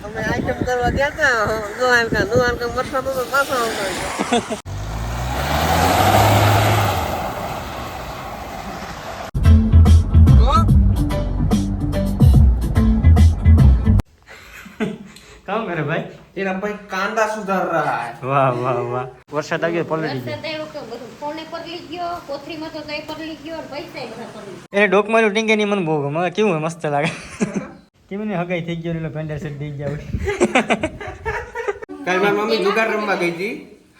અમે આઈટમ કરવા ગયા હતા દ્વારકા મરસાનો તો પાછો આવતો काम करे भाई तेरा भाई कांदा सुधार रहा है। वाह वाह वाह वरसाद आ गयो पलटी गयो વરસાદ આવ્યો કે બધું ફોને પરલી ગયો કોથરીમાં તો કઈ પરલી ગયો અને પૈસા બધા પરલી એને ડોકમારું ટીંગે ની મને બહુ ગમે કેવું મસ્ત લાગે કેમ ને હગાઈ થઈ ગયો એટલે પેન્ડર સેટ દઈ જાવ કાલ મારી મમ્મી જુગાર રમવા ગઈ હતી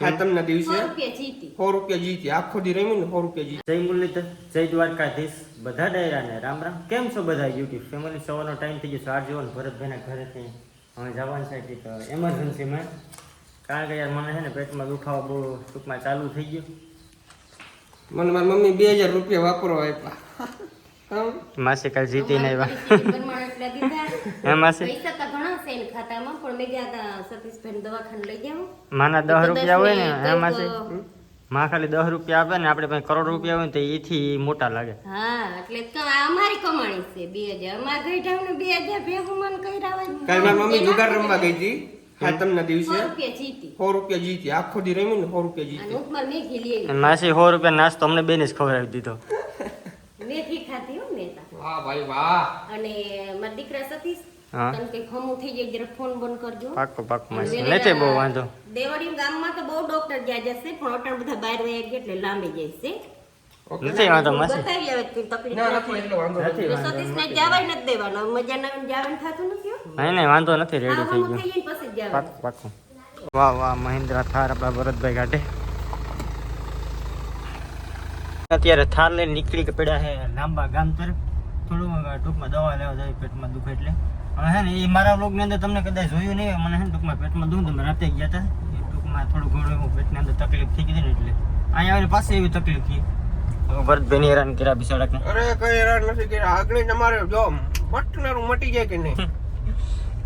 હાતમના દિવસે 100 રૂપિયા જીતી 100 રૂપિયા જીતી આખો દી રમી ને 100 રૂપિયા જીતી। જય મુરલીધર જય દ્વારકાધીશ બધા ડાયરાને રામ રામ કેમ છો બધા યુટ્યુબ ફેમિલી સવારનો ટાઈમ થઈ ગયો 8 જેવો ભરતભાઈના ઘરેથી હવે જવાનું છે કે એમરજન્સીમાં કારણ કે યાર મને છે ને પેટમાં દુખાવો બહુ ટૂંકમાં ચાલુ થઈ ગયો મને મારી મમ્મી 2000 રૂપિયા વાપરવા આપ્યા માસી કાલ જીતી ને પ્રમાણ એટલા દીધા હે માસી પૈસા તો ઘણા છે ને ખાતામાં પણ મેં ગયા સતીશભાઈ દવાખાને લઈ જાવ માના 10 રૂપિયા હોય ને હે માસી માં ખાલી 10 રૂપિયા આપે ને આપણે પાસે કરોડ રૂપિયા હોય ને તો એથી મોટા લાગે હા એટલે અમારી કમાણી છે 2000 અમાર ગઈઢાવ ને 2000 ભેગું મન કર્યા હોય કાલ મારી મમ્મી જુગાર રમવા ગઈ હતી હાતમના દિવસે 100 રૂપિયા જીતી 100 રૂપિયા જીતી આખો દી રમી ને 100 રૂપિયા અને જીતી। ઉપમાર મેઘી લેવી માસી 100 રૂપિયા નાસ્તો અમને બેને જ ખવડાવી દીધો મેઘી ખાધી હો મેં વાહ ભાઈ વાહ। અને મારા દીકરા સતીશ હા તને કઈ ખમું થઈ જાય જરા ફોન બંધ કરજો પાક્કો પાક્કો માસી નથી બહુ વાંધો દેવડી ગામમાં તો બહુ ડોક્ટર ગયા જશે પણ અટણ બધા બહાર વયા ગયા એટલે લાંબી જાય છે નથી વાંધો માસી બતાવી આવે કઈ તકલીફ ના નથી. નથી એટલો વાંધો નથી તો વાંધો સતીશને જવાય નથી દેવાનો મજાના જવાનું થતું નથી હો. નહીં નહીં વાંધો નથી રેડી આ થઈ હમું ગયો થઈ જાય ને પછી જ જવાનું. પાક્કો પાક્કો વાહ વાહ મહિન્દ્રા થાર આપણા ભરતભાઈ ઘાટે અત્યારે થાર લઈને નીકળી પડ્યા છે લાંબા ગામ તરફ થોડું ટૂંકમાં દવા લેવા જાય પેટમાં દુખે એટલે હવે હે ને એ મારા વ્લોગની અંદર તમને કદાચ જોયું નહીં મને હે ને ટૂંકમાં પેટમાં દુખ તમે રાતે ગયા હતા એ ટૂંકમાં થોડું ઘણું એવું પેટની અંદર તકલીફ થઈ ગઈ ને એટલે અહીંયા આવીને પાસે એવી તકલીફ થઈ ભરતભાઈ હેરાન કર્યા બિચારા અરે કઈ હેરાન નથી કે આગળ તમારે જો મટનારું મટી જાય કે નહીં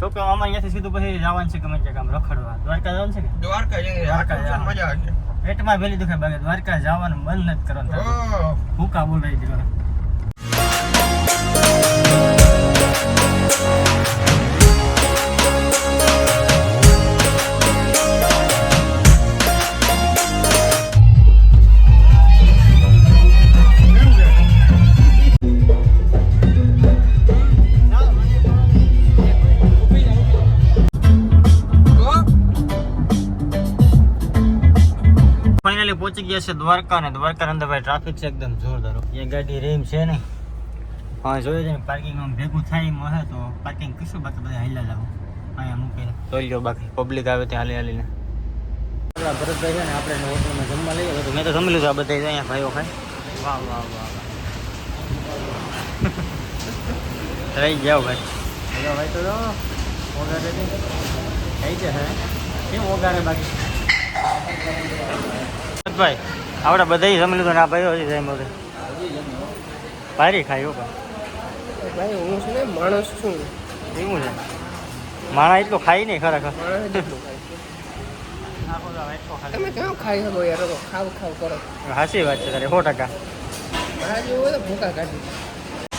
તો કે અમારે અહીંયાથી સીધું પછી જવાનું છે ગમે ત્યાં કામ રખડવા દ્વારકા જવાનું છે કે દ્વારકા જઈએ દ્વારકા દ્વારકા મજા આવશે। પેટમાં વેલી દુખે બાકી દ્વારકા જવાનું બંધ નથી કરવાનું ઓહ, ભૂકા બોલાવી દેવાના ફાઇનલી પહોંચી ગયા છે દ્વારકા ને દ્વારકા અંદર ભાઈ ટ્રાફિક છે એકદમ જોરદાર એ ગાડી રેમ છે નહીં હા જોયું છે ને પાર્કિંગમાં ભેગું થાય એમ હે તો પાર્કિંગ કશું બાકી બધા હાલ્યા જાવ અહીંયા મૂકીને જોઈ લો બાકી પબ્લિક આવે ત્યાં હાલી હાલીને આપણા ભરતભાઈ છે ને આપણે હોટલમાં જમવા લઈએ તો મેં તો જમી લીધું આ બધા અહીંયા ભાઈઓ ખાય વાહ વાહ વાહ રહી જાઓ ભાઈ હેલો ભાઈ તો ઓગારે થઈ છે હે કેમ ઓગારે બાકી ભાઈ આપણે બધા જમી લીધું ને આ ભાઈઓ હજી જાય મોરે ભારી ખાય ભાઈ હું છે ને માણસ છું એવું છે માણા એટલું ખાઈ નહીં ખરેખર માણસ જેટલું ખાય। તમે કેમ ખાઈ શકો યાર તો ખાવ ખાવ કરો હાચી વાત છે તારી 100%. આ જેવું હોય તો ભૂકા કાઢી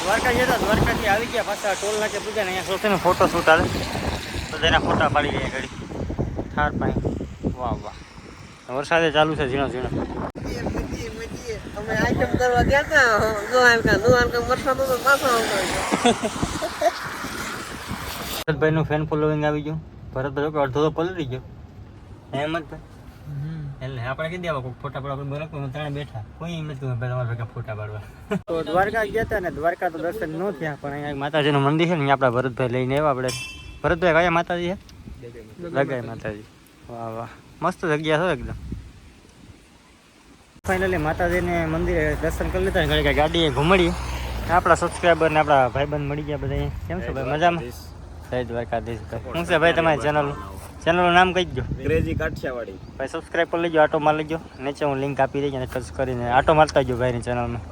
દ્વારકા જતા દ્વારકાથી આવી ગયા પાછા ટોલ નાકે પૂજા ને અહીંયા સોચે ને ફોટો શૂટ આવે બધાના ફોટા પાડી ગયા ઘડી થાર પાઈ વાહ વાહ વરસાદે ચાલુ છે ઝીણો ઝીણો અમે આઈટમ કરવા ગયા હતા દ્વારકા મરસાનો તો પાછો આવતો ભરતભાઈનું ફેન ફોલોઈંગ આવી ગયું ભરતભાઈ કે અડધો તો પલળી ગયો હેમંતભાઈ એટલે આપણે કીધી આવા કોઈ ફોટા પાડવા આપણે બરાબર ત્રણે બેઠા કોઈ એમ નથી ભાઈ તમારા ભેગા ફોટા પાડવા તો દ્વારકા ગયા હતા ને દ્વારકા તો દર્શન ન થયા પણ અહીંયા માતાજીનું મંદિર છે ને આપણા ભરતભાઈ લઈને આવ્યા આપણે ભરતભાઈ કયા માતાજી છે લગાય માતાજી વાહ વાહ મસ્ત જગ્યા છે એકદમ ફાઇનલી માતાજીને મંદિરે દર્શન કરી લીધા ને ઘણી ગાડીએ ઘૂમડીએ આપણા સબસ્ક્રાઈબર ને આપણા ભાઈબંધ મળી ગયા બધા કેમ છો ભાઈ મજામાં જય દ્વારકાધીશ ભાઈ શું છે ભાઈ તમારી ચેનલનું નામ કહી દો ક્રેઝી કાઠિયાવાડી ભાઈ સબસ્ક્રાઈબ કરી લેજો આટો માર લેજો નીચે હું લિંક આપી દઈ અને ટચ કરીને આટો મારતા જો ભાઈની ચેનલમાં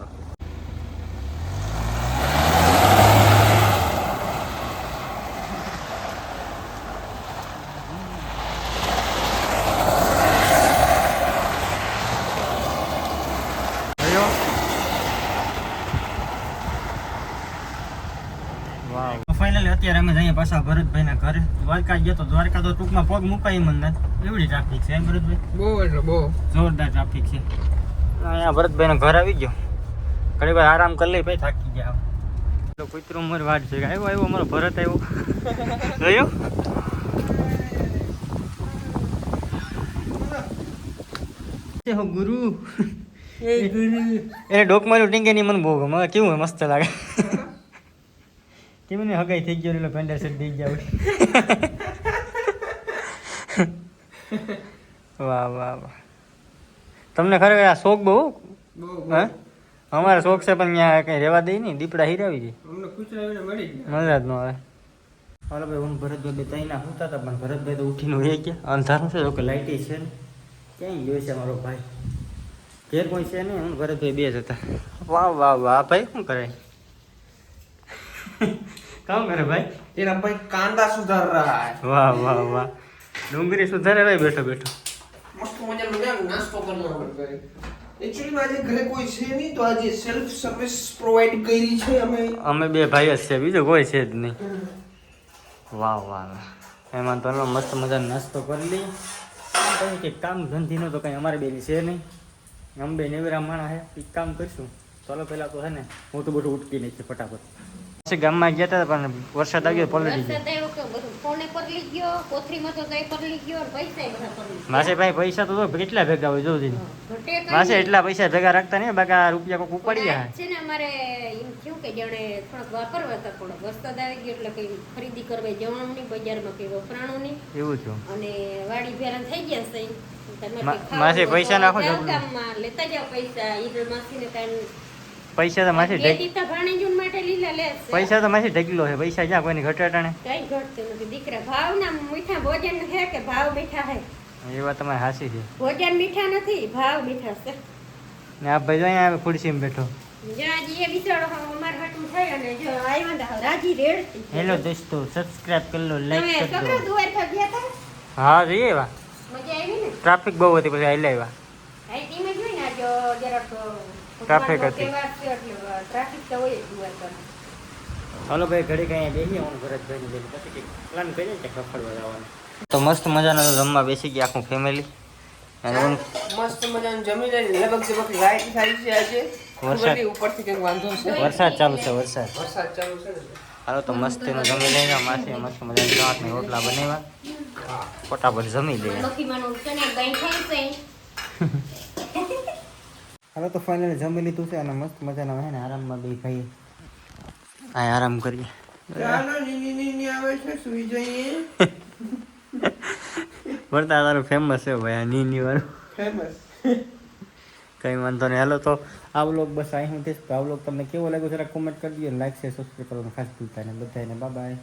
ફાઇનલી અત્યારે અમે જઈએ પાછા ભરતભાઈના ઘરે. દ્વારકા ગયો તો દ્વારકા તો ટૂંકમાં પગ મુકાય મન નથી, એવડી ટ્રાફિક છે એમ ભરતભાઈ? બહુ એટલે બહુ જોરદાર ટ્રાફિક છે. અહીંયા ભરતભાઈના ઘર આવી ગયો, ઘણી વાર આરામ કરી લઈ ભાઈ, થાકી ગયા. કૂતરું ઉંમર વાટ છે, આવ્યો અમારો ભરત આવ્યો. જોયું ગુરુ એ ડોકમારું ટીંગે ની મને બહુ ગમે, કેવું હોય મસ્ત લાગે. કેમ ને હગાઈ થઈ ગયો એટલે પેન્ડા શર્ટ દઈ ગયા. વાહ વાહ વાહ, તમને ખરેખર આ શોખ બહુ. હા અમારે શોખ છે પણ ત્યાં કઈ રહેવા દઈ નહીં, દીપડા હીરાવી જાય, મજા જ ન આવે. હાલો ભાઈ, હું ભરતભાઈ બે તઈના સુતા હતા પણ ભરતભાઈ તો ઉઠીને વહી ગયા. અંધારું છે કે લાઇટી છે ને, ક્યાંય ગયો છે મારો ભાઈ, ઘેર કોઈ છે નહીં. હું ભરતભાઈ બે જ હતા. વાહ વાહ વાહ ભાઈ, શું કરે? કામ કરે ભાઈ? તેના ભાઈ કાંદા સુધાર રહા હે. વાહ વાહ વાહ, ડુંગળી સુધારે ભાઈ બેઠો બેઠો. મસ્ત મજાનો નાસ્તો કરવાનો કરે. એકચ્યુઅલી આજે ઘરે કોઈ છે નહીં તો આજે સેલ્ફ સર્વિસ પ્રોવાઈડ કરી છે અમે બે ભાઈ જ છે, બીજો કોઈ છે જ નહીં. વાહ વાહ વાહ, એમાં તો મસ્ત મજાનો નાસ્તો કરી લઈએ. કંઈ કે કામ ધંધીનો તો કંઈ અમારે બેની છે નહીં, અમે બે નેવરા માણા છે, એ કામ કરીશું. ચાલો પહેલાં તો છે ને મોટું બધું ઉટકી નાખીએ ફટાફટ. પછી ગામમાં ગયા હતા પણ વરસાદ આવ્યો પલળી ગયો. વરસાદ આવ્યો કે બધું ફોને પરલી ગયો, કોથરીમાં તો કઈ પરલી ગયો, અને પૈસાય બધા પરલી ગયા. માસે ભાઈ પૈસા તો કેટલા ભેગા હોય જોઉં ઘટે કઈ માસે નહીં. એટલા પૈસા ભેગા રાખતા નહીં, બાકા રૂપિયા કોક ઉપાડી પણ ગયા. આ છે ને અમારે એમ થયું કે જાણે થોડોક વાપરવા હતા, થોડોક વરસાદ આવી ગયો એટલે કઈ ખરીદી કરવા જવાનું નહીં, બજારમાં કઈ વપરાણું નહીં, એવું છે. અને વાડી ભેરાન થઈ ગયા છે. તમે મા- કઈ ખાવું માસી હોય પૈસા તો નાખો જાઓ જબરું. ગામમાં, લેતા જાઓ પૈસા. ઈદર માસીને કાંઈ પૈસા તો માસી બે દીતા ભાણેજુન માટે લીલા લે છે. પૈસા તો માસી ઢગલો છે, પૈસા જ્યાં કોઈને ઘટાટાણે. કઈ ઘટતું નથી દીકરા. ભાવના મીઠા ભોજન છે કે ભાવ મીઠા છે? એ વાત તમારી હાસી છે. ભોજન મીઠા નથી, ભાવ મીઠા છે. ને આ ભાઈ જો અહીંયા ખુરશીમાં બેઠો. જો આજે એ બિચારો અમાર હાટું થઈ અને જો આવ્યા હતા રાજી રેડતી. હેલો દોસ્તો, સબસ્ક્રાઇબ કરી લો, તમે લાઈક કરી છોકરા દો. દ્વારકા ગયા હતા? હા જઈએ એવા, મજા આવી ને? ટ્રાફિક બહુ હતી પછી આઈ આવ્યા. આ ટીમે જોઈ ને જો જરાક ટ્રાફિક ભગવાનનો હતી. તહેવાર છે એટલે ટ્રાફિક તો હોય જ દ્વારકામાં. હાલો ભાઈ ઘડી કઈ બેસીએ, હું ભરતભાઈ ને પછી કંઈક પ્લાન કરીએ કે રખડવા જવાનું. તો મસ્ત મજાનો જમવા બેસી ગયા આખું ફેમિલી. અને હું મસ્ત મજાનું જમી લઈને લગભગ જબક લાઈટ થાય છે આજે. વરસાદ. ખબર નહીં ઉપરથી કંઈક વાંધો છે. વરસાદ ચાલુ છે, વરસાદ. વરસાદ ચાલુ છે ને. હાલો તો મસ્ત એનું જમી લઈને માસી મસ્ત મજાની ભાતની રોટલા બનાવ્યા, ફટાફટ જમી લઈએ. લખીમાનું છે ને ગાય ખાઈ છે. હાલો તો ફાઇનલી જમી લીધું છે અને મસ્ત મજાના છે ને આરામમાં બે ખાઈએ. હા આરામ કરીએ. ચાલો નીની આવે છે, સુઈ જઈએ. વરતા તારું ફેમસ છે ભાઈ આ નીની વાળું. ફેમસ. કંઈ વાંધો નહીં. હાલો તો આ વ્લોગ બસ અહીં હું થઈશ. આ વ્લોગ તમને કેવો લાગ્યો જરા કોમેન્ટ કરી દો, લાઈક શેર સબસ્ક્રાઈબ કરવાનું ખાસ ભૂલતા નહીં. બધાને બાય બાય.